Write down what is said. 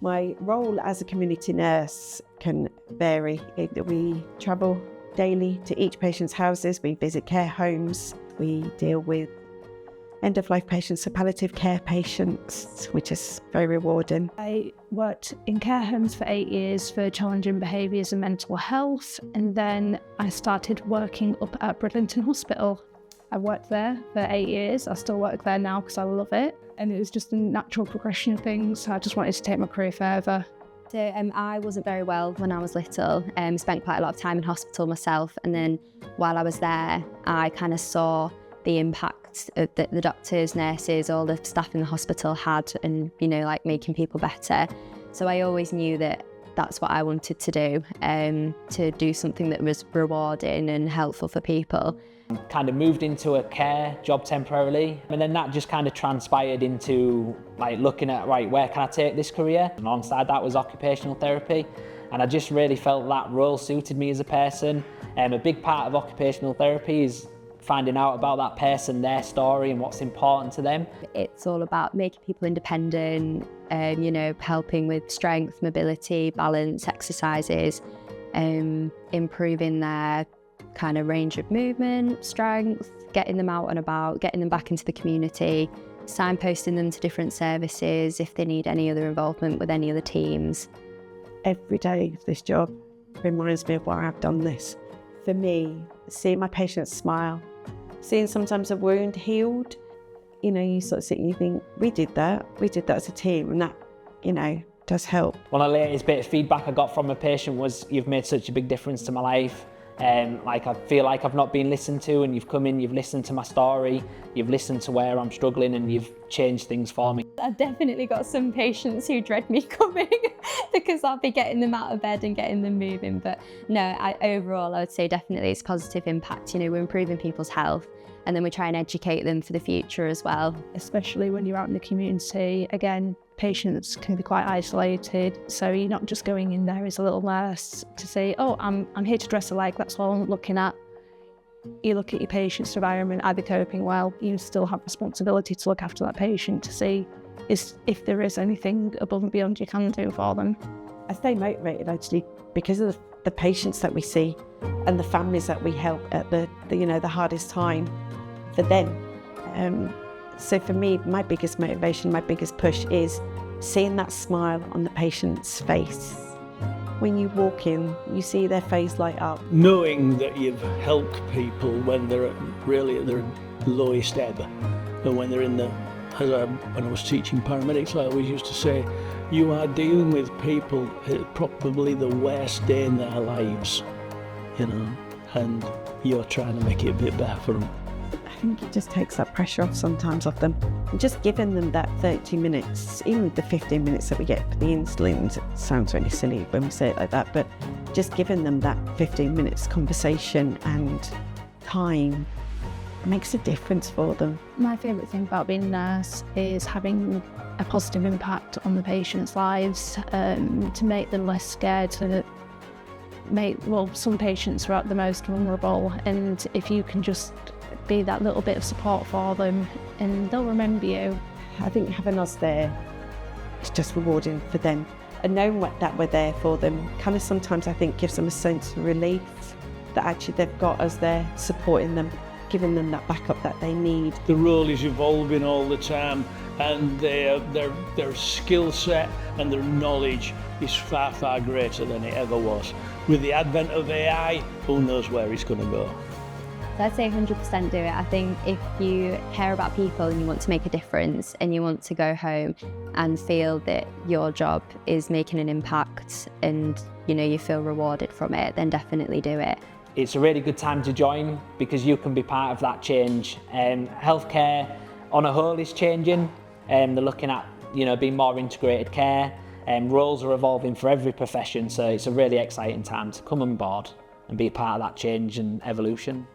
My role as a community nurse can vary. We travel daily to each patient's houses, we visit care homes, we deal with end-of-life patients, so palliative care patients, which is very rewarding. I worked in care homes for 8 years for challenging behaviours and mental health, and then I started working up at Bridlington Hospital. I worked there for 8 years. I still work there now because I love it, and it was just a natural progression of things. I just wanted to take my career further. So I wasn't very well when I was little, spent quite a lot of time in hospital myself, and then while I was there I kind of saw the impact that the doctors, nurses, all the staff in the hospital had, and like making people better. So I always knew that that's what I wanted to do something that was rewarding and helpful for people. Kind of moved into a care job temporarily, and then that just kind of transpired into like looking at, right, where can I take this career? And alongside that was occupational therapy, and I just really felt that role suited me as a person. A big part of occupational therapy is finding out about that person, their story and what's important to them. It's all about making people independent, helping with strength, mobility, balance, exercises, improving their kind of range of movement, strength, getting them out and about, getting them back into the community, signposting them to different services if they need any other involvement with any other teams. Every day of this job reminds me of why I've done this. For me, seeing my patients smile, seeing sometimes a wound healed, you sort of sit and you think, we did that as a team, and that, does help. One of the latest bit of feedback I got from a patient was, you've made such a big difference to my life. Like I feel like I've not been listened to, and you've come in, you've listened to my story, you've listened to where I'm struggling, and you've changed things for me. I've definitely got some patients who dread me coming because I'll be getting them out of bed and getting them moving. But no, overall I would say definitely it's positive impact. We're improving people's health, and then we try and educate them for the future as well. Especially when you're out in the community, again, patients can be quite isolated, so you're not just going in there as a little nurse to say, oh, I'm here to dress a leg, that's all I'm looking at. You look at your patient's environment, are they coping well? You still have responsibility to look after that patient to see if there is anything above and beyond you can do for them. I stay motivated actually because of the patients that we see and the families that we help at the hardest time for them. So for me, my biggest motivation, my biggest push is seeing that smile on the patient's face. When you walk in, you see their face light up. Knowing that you've helped people when they're really at their lowest ebb, and when they're in when I was teaching paramedics, I always used to say, you are dealing with people at probably the worst day in their lives, and you're trying to make it a bit better for them. I think it just takes that pressure off sometimes of them. And just giving them that 30 minutes, even the 15 minutes that we get for the insulin, it sounds really silly when we say it like that, but just giving them that 15 minutes conversation and time makes a difference for them. My favourite thing about being a nurse is having a positive impact on the patients' lives, to make them less scared, some patients are at the most vulnerable, and if you can just be that little bit of support for them, and they'll remember you. I think having us there is just rewarding for them, and knowing that we're there for them kind of sometimes I think gives them a sense of relief that actually they've got us there supporting them, giving them that backup that they need. The role is evolving all the time, and their skill set and their knowledge is far, far greater than it ever was. With the advent of AI, who knows where it's going to go. So I'd say 100% do it. I think if you care about people and you want to make a difference and you want to go home and feel that your job is making an impact and you feel rewarded from it, then definitely do it. It's a really good time to join because you can be part of that change. Healthcare on a whole is changing. They're looking at being more integrated care. Roles are evolving for every profession, so it's a really exciting time to come on board and be part of that change and evolution.